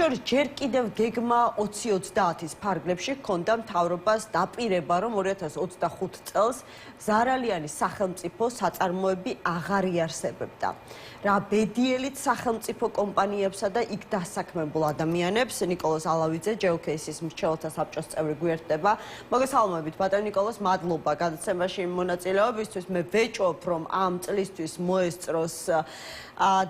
შორის ჯერ კიდევ გეგმა 2030-ის ფარგლებში ჰქონდა მთავრობას დაპირება, რომ 2025 წელს ზარალიანი სახელმწიფო საწარმოები აღარ იარსებებდა. რა ბედიელით სახელმწიფო კომპანიებსა და იქ დასაქმებულ ადამიანებს ნიკოლოზ ალავიძე ჯეოქეისის მრჩეველთა საბჭოს წევრი გვერდება. მოგესალმებით ბატონო ნიკოლოზ, მადლობა გადაცემაში მონაწილეობისთვის. მე ვეჭვობ, რომ ამ წლისთვის მოესწროს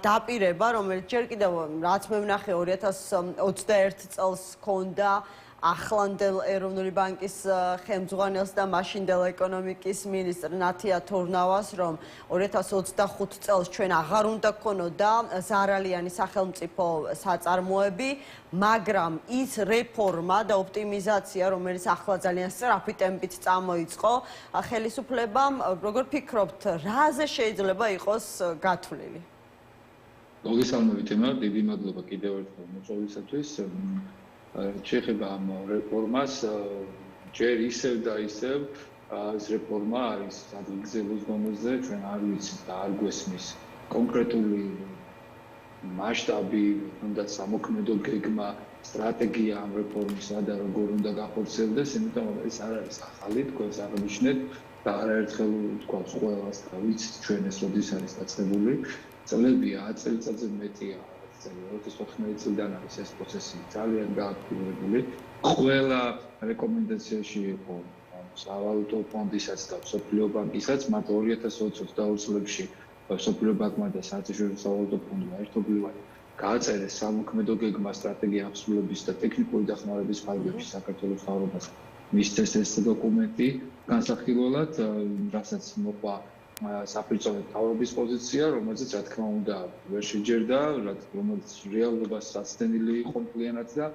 დაპირება, რომელიც ჯერ კიდევ რაც მე ვნახე 2021 წელს ჰქონდა ახლანდელ ეროვნული ბანკის ხელმძღვანელს და მაშინდელ ეკონომიკის მინისტრ ნათია თურნავას, რომ 2025 წელს ჩვენ აღარ უნდა გქონოდა ზარალიანი სახელმწიფო საწარმოები, მაგრამ ის რეფორმა და ოპტიმიზაცია, რომელიც ახლა ძალიან სწრაფი ტემპით წამოიწყო ხელისუფლებამ, როგორ ფიქრობთ, რაზე შეიძლება იყოს გათვლილი? მოგესალმებით ემა, დიდი მადლობა კიდევ ერთხელ მოწვევისათვის. შეეხება ამ რეფორმას, ჯერ ისევ და ისევ ეს რეფორმა არის ადგილგზელოს დონეზე, ჩვენ არ ვიცით და არ გვესმის კონკრეტული მასშტაბი, თუნდაც სამოქმედო გეგმა, სტრატეგია ამ რეფორმისა და როგორ უნდა გახორციელდეს, იმიტომ რომ ეს არ არის ახალი, თქვენს აღნიშნეთ და არაერთხელ თქვა ყველას და ვიცით ჩვენ ეს როდის არის დაწყებული. წლებია 10 წელიწადზე მეტია. 2014 წლიდან არის ეს პროცესი ძალიან გააქტიურებული. ყველა რეკომენდაციაში იყო სავალუტო ფონდისაც და მსოფლიო ბანკისაც, მათ 2022 წლებში მსოფლიო ბანკმა და საერთაშორისო სავალუტო ფონდმა ერთობლივად გააწერეს სამოქმედო გეგმა, სტრატეგია აღსრულების და ტექნიკური დახმარების ფარგლებში საქართველოს მთავრობას მისცეს ეს დოკუმენტი განსახილველად, რასაც მოყვა საფრთხე თავრობის პოზიცია, რომელზეც რა თქმა უნდა ვერ შეჯერდა, რომელიც რეალობას საცდენილი იყო მთლიანად და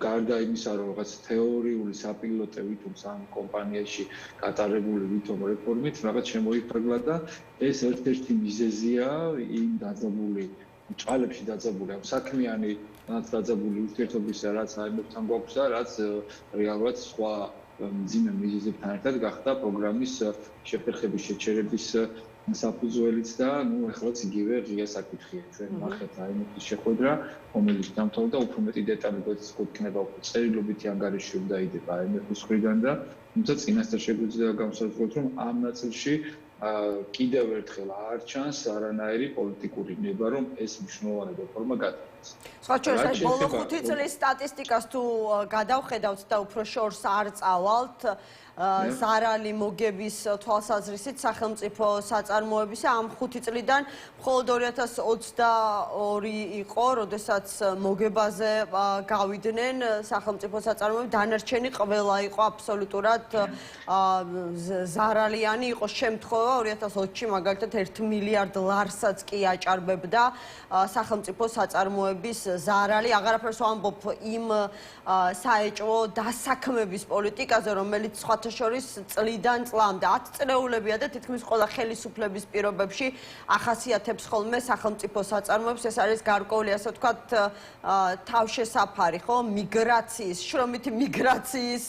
გარდა იმისა, რომ რაღაც თეორიული საპილოტე ვითომ სამ კომპანიაში გატარებული ვითომ რეფორმით, რაღაც შემოიფარგლა და ეს ერთ-ერთი მიზეზია იმ დაძაბული ჭალებში დაძაბული ამ საქმიანი დაძაბული ურთიერთობისა, რაც აიმებთან გვაქვს და რაც რეალურად სხვა მძიმე მიზეზებთან ერთად გახდა პროგრამის შეფერხების შეჩერების საფუძველიც და ეხლაც იგივე ღია საკითხია. ჩვენ ნახეთ აიმების შეხვედრა, რომელიც დამთავრდა უფრო მეტი დეტალებით გვექნება უკვე წერილობითი ანგარიში უნდა იდება აიმების მხრიდან და თუმცა წინასწარ შეგვიძლია გამოსაზრდოთ, რომ ამ ნაწილში კიდევ ერთხელ არ ჩანს არანაირი პოლიტიკური ნება, რომ ეს მნიშვნელოვანი რეფორმა გატარდეს. სხვა შორის ბოლო 5 წლის სტატისტიკას თუ გადავხედავთ და უფრო შორს არ წავალთ, ზარალი მოგების თვალსაზრისით სახელმწიფო საწარმოებისა ამ 5 წლიდან მხოლოდ 2022 იყო, როდესაც მოგებაზე გავიდნენ სახელმწიფო საწარმოები, დანარჩენი ყველა იყო აბსოლუტურად ზარალიანი, იყო შემთხვევა 2020-ში მაგალითად 1 მილიარდ ლარსაც კი აჭარბებდა სახელმწიფო საწარმოების ზარალი. აღარაფერს ვამბობ იმ საეჭვო დასაქმების პოლიტიკაზე, რომელიც სხვათა შორის წლიდან წლამდე 10 წლეულებია და თითქმის ყველა ხელისუფლების პირობებში ახასიათებს ხოლმე სახელმწიფო საწარმოებს. ეს არის გარკვეული, ასე ვთქვათ, თავშესაფარი, ხო, მიგრაციის, შრომითი მიგრაციის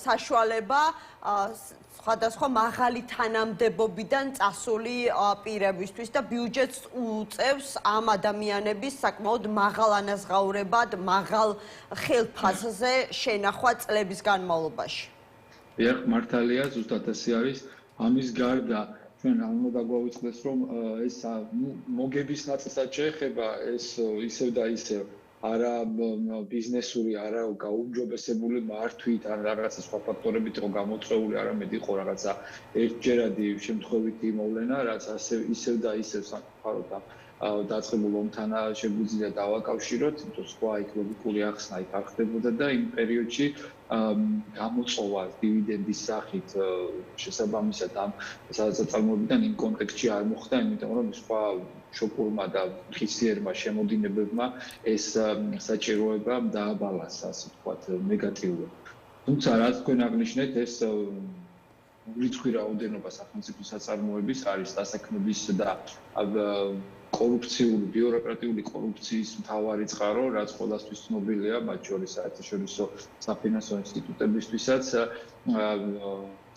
საშუალება სხვადასხვა მაღალი თანამდებობიდან წასული პირებისთვის და ბიუჯეტს უწევს ამ ადამიანების საკმაოდ მაღალ ანაზღაურებად, მაღალ ხელფასზე შენახვა წლების განმავლობაში. დიახ, მართალია, ზუსტად ასე არის. ამის გარდა ჩვენ არ უნდა გვაუწყდეს, რომ ეს მოგების ნაწილსაც შეეხება ეს ისევ და ისევ არა ბიზნესური, არა გაუმჯობესებული მართვით, ან რაღაცა სხვა ფაქტორებით იყო გამოწვეული, არამედ იყო რაღაცა ერთჯერადი შემთხვევითი მოვლენა, რაც ასე ისევ და ისევ სამყაროთა დაწყებულ ომთან შეგვიძლია დავაკავშიროთ, იმიტომ სხვა იქ ლოგიკური ახსნა იქ არ ხდებოდა და იმ პერიოდში გამოწვევა დივიდენდის სახით შესაბამისად ამ საწარმოებიდან იმ კონტექსტში არ მოხდა, იმიტომ რომ სხვა შოპურმა და ხისიერმა შემოდინებებმა ეს საჭიროება დააბალანსა, ასე ვთქვათ, ნეგატიურად. თუმცა რაც თქვენ აღნიშნეთ, ეს რიცხვი რაოდენობა სახელმწიფო საწარმოების არის დასაქმების და კორუფციული, ბიუროკრატიული კორუფციის მთავარი წყარო, რაც ყველასთვის ცნობილია, მათ შორის საერთაშორისო საფინანსო ინსტიტუტებისთვისაც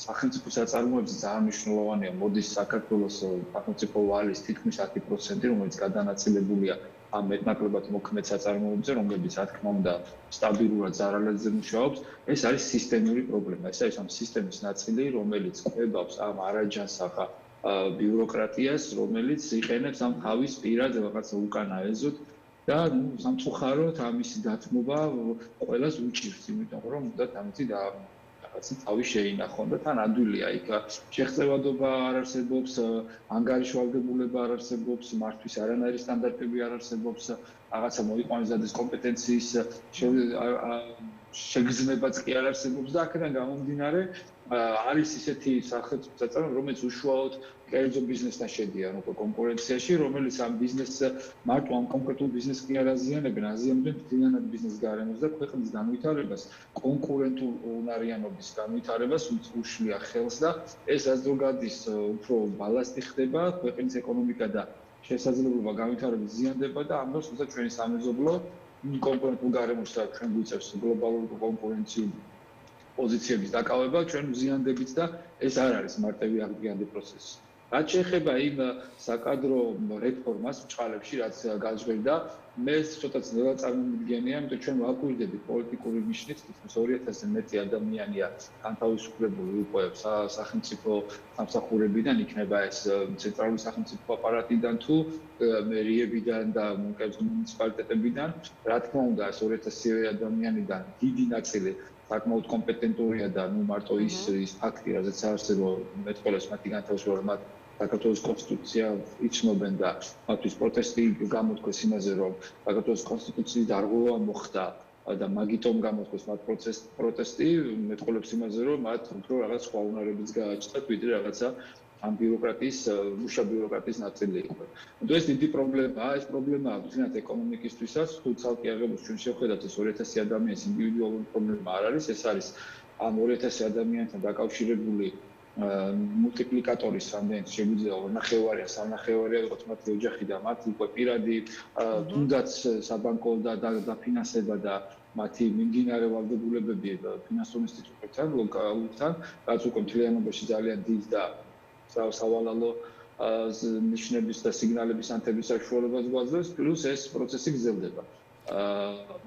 სახელმწიფო საწარმოებზე ძალიან მნიშვნელოვანია მოდის საქართველოს სახელმწიფო ვალის თითქმის 10%, რომელიც გადანაწილებულია ამ მეტნაკლებად მოქმედ საწარმოებზე, რომლებიც რა თქმა უნდა სტაბილურად ზარალადზე მუშაობს, ეს არის სისტემური პრობლემა. ეს არის ამ სისტემის ნაწილი, რომელიც კვებავს ამ არაჯანსაღ ბიუროკრატიას, რომელიც იყენებს ამ თავის პირად რაღაცა უკანა ეზოთ და სამწუხაროდ ამისი დათმობა ყველას უჭირს, იმიტომ რომ უნდა თამითი და რაღაცა თავი შეინახონ და თან ადვილია იქ შეხწევადობა არ არსებობს, ანგარიშვალდებულება არ არსებობს, მართვის არანაირი სტანდარტები არ არსებობს, რაღაცა მოიყვანილზადეს კომპეტენციის შეგრძნებაც კი არ არსებობს და აქედან გამომდინარე არის ისეთი სახელმწიფო საწარმო, რომელიც უშუალოდ კერძო ბიზნესთან შედიან უკვე კონკურენციაში, რომელიც ამ ბიზნესს მარტო ამ კონკრეტულ ბიზნესს კი არ აზიანებენ, აზიანებენ მთლიანად ბიზნეს გარემოს და ქვეყნის განვითარებას, კონკურენტულ უნარიანობის განვითარებას უშლია ხელს და ეს ასე გადის უფრო ბალასტი ხდება ქვეყნის ეკონომიკა და შესაძლებლობა განვითარების ზიანდება და ამ დროს თუმცა ჩვენი სამეზობლო კონკურენტულ გარემოსთან ჩვენ გვიწევს გლობალური კონკურენციული პოზიციების დაკავება ჩვენ ზიანდებით და ეს არ არის მარტივი აღდგენადი პროცესი. რაც შეეხება იმ საკადრო რეფორმას ბჭყალებში, რაც გაჟღერდა, მე ცოტაც ნელა წარმომიდგენია, იმიტომ ჩვენ ვაკვირდებით პოლიტიკური ნიშნით, თითქმის 2000-ზე მეტი ადამიანია განთავისუფლებული უკვე სახელმწიფო სამსახურებიდან, იქნება ეს ცენტრალური სახელმწიფო აპარატიდან თუ მერიებიდან და მუნიციპალიტეტებიდან. რა თქმა უნდა, ეს 2000 ადამიანიდან დიდი ნაწილი საკმაოდ კომპეტენტურია და მარტო ის ფაქტი, რაზეც არსებობს მეტყველებს მათი განთავისუფლება, მათ საქართველოს კონსტიტუცია იცნობენ და მათთვის პროტესტი გამოთქვეს იმაზე, რომ საქართველოს კონსტიტუციის დარღვევა მოხდა და მაგიტომ გამოთქვეს მათ პროტესტი, მეტყველებს იმაზე, რომ მათ უფრო რაღაც სხვა უნარებიც გააჩნდათ, ვიდრე რაღაცა ამ ბიუროკრატიის, მუშა ბიუროკრატიის ნაწილი იყო. ეს დიდი პრობლემაა, ეს პრობლემაა თუნდაც ეკონომიკისთვისაც, თუ ცალკე აღებულს ჩვენ შევხედავთ ეს 2000 ადამიანის ინდივიდუალური პრობლემა არ არის, ეს არის ამ 2000 ადამიანთან დაკავშირებული მულტიპლიკატორის რამდენიც შეგვიძლია 2.5-ია, 3.5-ია იყოს მათი ოჯახი და მათ უკვე პირადი თუნდაც საბანკო და დაფინანსება და მათი მიმდინარე ვალდებულებები ფინანსურ ინსტიტუტებთან, ლოკალურთან, რაც უკვე მთლიანობაში ძალიან დიდ და სავალალო ნიშნების და სიგნალების ანთების საშუალებას გვაძლევს, პლუს ეს პროცესი გრძელდება.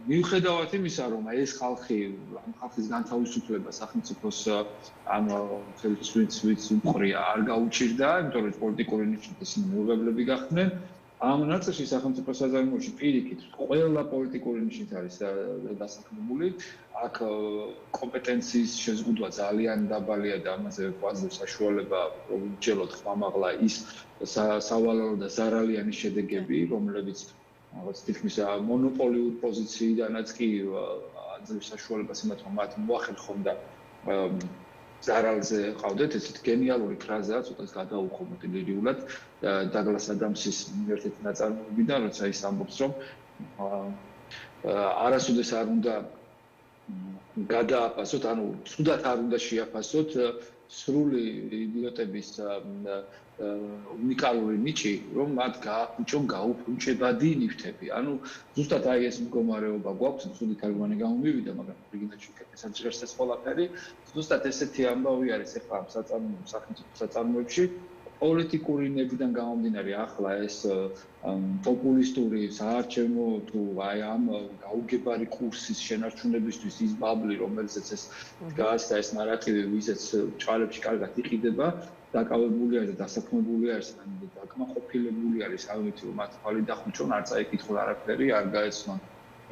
მიუხედავად იმისა, რომ ეს ხალხის განთავისუფლება სახელმწიფოს ამ ხელისუფლების უყრია არ გაუჭირდა, იმიტომ რომ პოლიტიკური ნიშნით ისინი მოუღებლები გახდნენ. ამ ნაწილში სახელმწიფო საზარმოში პირიქით ყველა პოლიტიკური ნიშნით არის დასაქმებული. აქ კომპეტენციის შეზღუდვა ძალიან დაბალია და ამაზე გვაძლევს საშუალება უჯელოდ ხმამაღლა ის სავალალო და ზარალიანი შედეგები, რომლებიც რაღაც თითქმის მონოპოლიური პოზიციიდანაც კი აძლევს საშუალებას იმათ, რომ მათ მოახერხონ და ზარალზე ყავდეთ, ესეთ გენიალური ფრაზაა, ცოტას გადაუხობთ ლირიულად დაგლას ადამსის ერთ-ერთი ნაწარმოებიდან, როცა ის ამბობს, რომ არასოდეს არ უნდა გადააფასოთ, ანუ ცუდად არ უნდა შეაფასოთ სრული იდიოტების უნიკალური ნიჭი, რომ მათ გააფუჭონ გაუფუჭებადი ნივთები. ანუ ზუსტად აი ეს მდგომარეობა გვაქვს, ცუდი თარგმანი გამომივიდა, მაგრამ ორიგინალში კეთილად ჟღერს ეს ყველაფერი. ზუსტად ესეთი ამბავი არის ახლა ამ სახელმწიფო საწარმოებში. პოლიტიკური ნებიდან გამომდინარე ახლა ეს პოპულისტური საარჩევნო თუ აი ამ გაუგებარი კურსის შენარჩუნებისთვის ის ბაბლი, რომელზეც ეს გააცდა ეს ნარატივი, ვიზეც ჭალებში კარგად იყიდება, დაკავებული არის და დასაქმებული არის, დაკმაყოფილებული არის ამით, რომ მათ თვალი დახუჭონ, არ წაიკითხონ არაფერი, არ გაეცნონ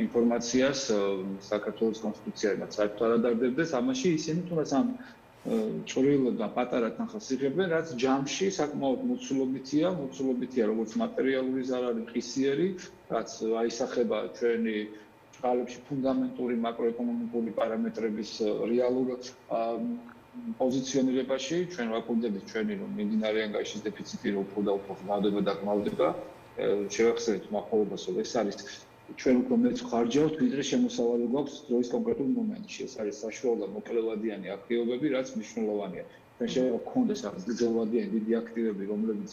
ინფორმაციას საქართველოს კონსტიტუციიდან საერთოდ არ ადარდებდეს, ამაში ისინი თუნდაც ამ ჭრილ და პატარა თანხას იღებენ, რაც ჯამში საკმაოდ მოცულობითია, როგორც მატერიალური ზარალი, ყისიერი, რაც აისახება ჩვენი წყალებში ფუნდამენტური მაკროეკონომიკური პარამეტრების რეალურ პოზიციონირებაში, ჩვენ ვაკვირდებით ჩვენი რომ მიმდინარე ანგარიშის დეფიციტი რო უფრო და უფრო ღრმავდება და ღრმავდება, შევახსენეთ მახვილობას, რომ ეს არის ჩვენ უფრო მეც ხარჯავთ, ვიდრე შემოსავალი გვაქვს დროის კონკრეტულ მომენტში. ეს არის საშუალო და მოკლევადიანი აქტივობები, რაც მნიშვნელოვანია. ჩვენ შეიძლება გქონდეს რაღაც გრძელვადიანი დიდი აქტივები, რომლებიც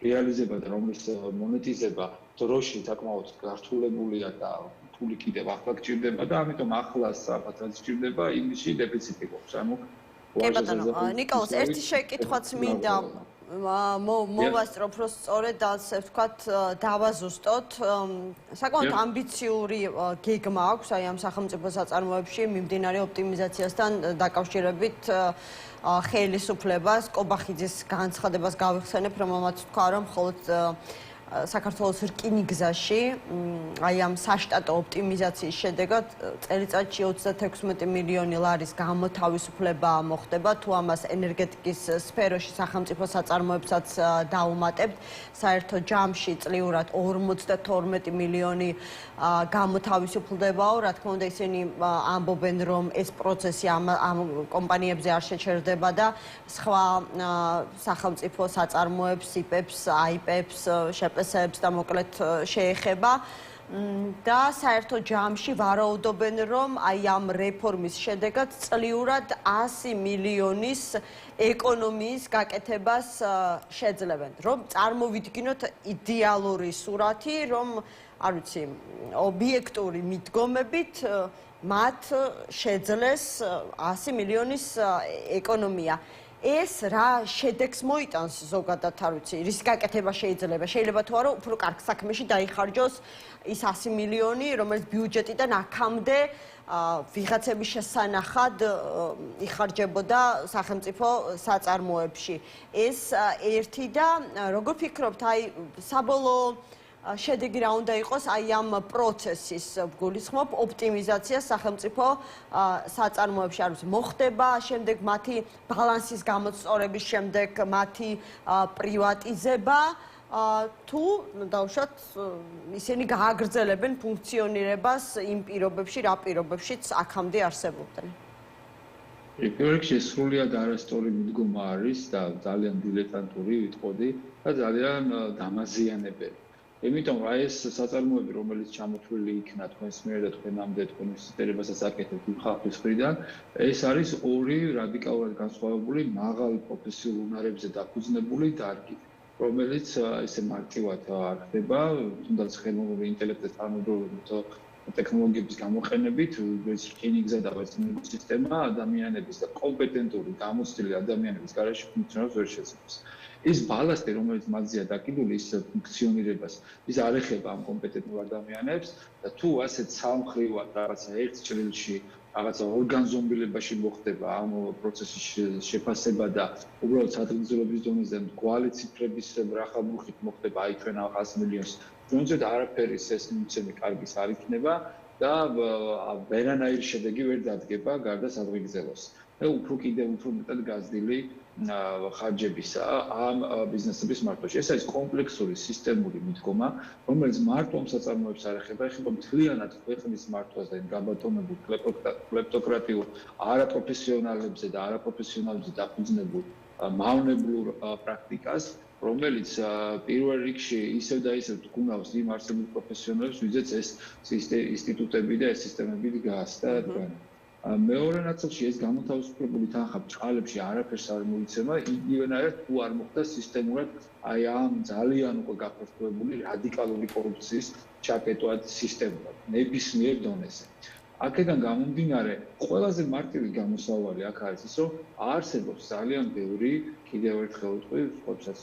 რეალიზება და რომლის მონეტიზება დროში საკმაოდ გართულებულია და ფული კიდევ ახლა გჭირდება და ამიტომ ახლა სწრაფად რაც გჭირდება, იმისში დეფიციტი გვაქვს. ანუ კი ბატონო, ნიკოლოზ, ერთი შეკითხვაც მინდა მოვასწროფ, რომ სწორედ ასე ვთქვათ, დავაზუსტოთ. საკმაოდ ამბიციური გეგმა აქვს აი ამ სახელმწიფო საწარმოებში მიმდინარე ოპტიმიზაციასთან დაკავშირებით ხელისუფლებას, კობახიძის განცხადებას გავიხსენებ, რომელმაც თქვა, რომ მხოლოდ საქართველოს რკინიგზაში აი ამ საშტატო ოპტიმიზაციის შედეგად წელიწადში 36 მილიონი ლარის გამოთავისუფლება მოხდება. თუ ამას ენერგეტიკის სფეროში სახელმწიფო საწარმოებსაც დაუმატებთ, საერთო ჯამში წლიურად 52 მილიონი გამოთავისუფლდებაო. რა თქმა უნდა, ისინი ამბობენ, რომ ეს პროცესი ამ კომპანიებზე არ შეჩერდება და სხვა სახელმწიფო საწარმოებს, იპებს, აიპებს, შეპესებს და მოკლედ შეეხება. და საერთო ჯამში ვარაუდობენ, რომ აი ამ რეფორმის შედეგად წლიურად 100 მილიონის ეკონომიის გაკეთებას შეძლებენ. რომ წარმოვიდგინოთ იდეალური სურათი, რომ არ ვიცი, ობიექტური მიდგომებით მათ შეძლეს 100 მილიონის ეკონომია. ეს რა შედეგს მოიტანს ზოგადად, არ ვიცი, რის გაკეთება შეიძლება. შეიძლება თუ არა, უფრო კარგ საქმეში დაიხარჯოს ის 100 მილიონი, რომელიც ბიუჯეტიდან აქამდე ვიღაცების შესანახად იხარჯებოდა სახელმწიფო საწარმოებში. ეს ერთი და როგორ ფიქრობთ, აი საბოლოო შედეგი რა უნდა იყოს აი ამ პროცესის გულისხმობ ოპტიმიზაცია სახელმწიფო საწარმოებში არ ვიცი მოხდება შემდეგ მათი ბალანსის გამოსწორების შემდეგ მათი პრივატიზება თუ დავუშვათ ისინი გააგრძელებენ ფუნქციონირებას იმ პირობებში რა პირობებშიც აქამდე არსებობდნენ. პირველ რიგში სრულიად არასწორი მიდგომა არის და ძალიან დილეტანტური ვიტყოდი და ძალიან დამაზიანებელი. Იმიტომ რომ ეს საწარმოები, რომელიც ჩამოთვლილი იქნა თქვენს მიერ და თქვენამდე თქვენ ინვესტირებასაც აკეთებთ ხალხის მხრიდან, ეს არის ორი რადიკალურად განსხვავებული მაღალ პროფესიულ უნარებზე დაფუძნებული დარგი, რომელიც ესე მარტივად არ ხდება, თუნდაც ხელოვნური ინტელექტის თანამედროვე ტექნოლოგიების გამოყენებით, რკინიგზა და ბაზისური სისტემა ადამიანების და კომპეტენტური გამოცდილი ადამიანების გარეშე ფუნქციონირებას ვერ შეძლებს. ის ბალასტი, რომელიც მათზეა დაკიდული, ის ფუნქციონირებას, ის არ ეხება ამ კომპეტენტურ ადამიანებს და თუ ასეთ სამხრივად რაღაცა ერთ ჭრილში, რაღაცა ორგანზომბილებაში მოხდება ამ პროცესის შეფასება და უბრალოდ სადგრძელობის დონეზე მრგვალი ციფრების რახაბუხით მოხდება აი ჩვენ 100 მილიონს, ჩვენზე არაფერის ეს მიცემი კარგის არ იქნება და ვერანაირი შედეგი ვერ დადგება გარდა სადღეგრძელოს. და უფრო კიდევ უფრო მეტად გაზრდილი ხარჯებისა ამ ბიზნესების მართვაში. ეს არის კომპლექსური სისტემური მიდგომა, რომელიც მარტო ამ საწარმოებს არ ეხება, ეხება მთლიანად ქვეყნის მართვას და გაბატონებულ კლეპტოკრატიულ არაპროფესიონალებზე და არაპროფესიონალებზე დაფუძნებულ მავნებლურ პრაქტიკას, რომელიც პირველ რიგში ისევ და ისევ თქმავს იმ არსებულ პროფესიონალებს, ვიზეც ეს ინსტიტუტები და ეს სისტემები დგას და თქვენ. მეორე ნაწილში ეს გამოთავისუფლებული თანხა ბჭყალებში არაფერს არ მოიცემა, იგივენაირად თუ არ მოხდა სისტემურად აი ამ ძალიან უკვე გაფართოებული რადიკალური კორუფციის ჩაკეტვა სისტემურად, ნებისმიერ დონეზე. აქედან გამომდინარე, ყველაზე მარტივი გამოსავალი აქ არის ის, რომ არსებობს ძალიან ბევრი კიდევ ერთხელ ვიტყვი, ხოცაც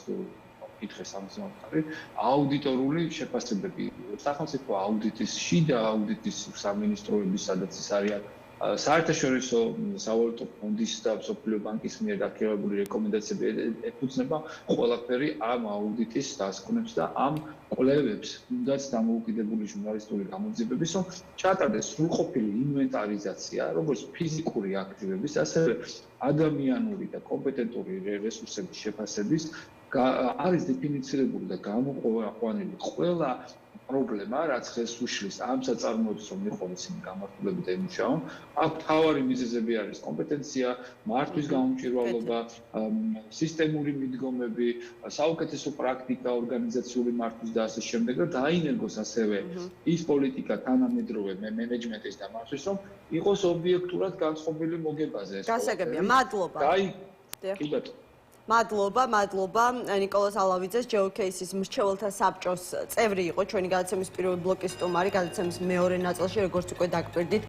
კითხეს ამის მომხდარი, აუდიტორული შეფასებები. სახელმწიფო აუდიტის, შიდა აუდიტის სამინისტროების, სადაც ის არის საერთაშორისო სავალუტო ფონდის და მსოფლიო ბანკის მიერ დაქირავებული რეკომენდაციები ეფუძნება ყველაფერი ამ აუდიტის დასკვნებს და ამ კვლევებს, თუნდაც დამოუკიდებელი ჟურნალისტური გამოძიებების, რომ ჩატარდეს სრულყოფილი ინვენტარიზაცია, როგორც ფიზიკური აქტივების, ასევე ადამიანური და კომპეტენტური რესურსების შეფასების არის დეფინიცირებული და გამოყვანილი ყველა პრობლემა, რაც ხელს უშლის ამ საწარმოებს, რომ მიყვონ ისინი გამართულები და იმუშაონ. აქ მთავარი მიზეზები არის კომპეტენცია, მართვის გაუმჭირვალობა, სისტემური მიდგომები, საუკეთესო პრაქტიკა, ორგანიზაციული მართვის და ასე შემდეგ და დაინერგოს ასევე ის პოლიტიკა თანამედროვე მენეჯმენტის და მართვის, რომ იყოს ობიექტურად განწყობილი მოგებაზე. გასაგებია, მადლობა. კი ბატონო. მადლობა ნიკოლას ალავიძეს, GeoCase-ის მრჩეველთა საბჭოს წევრი იყო ჩვენი გადაცემის პირველი ბლოკის სტუმარი, გადაცემის მეორე ნაწილში, როგორც უკვე დაგკვირდით.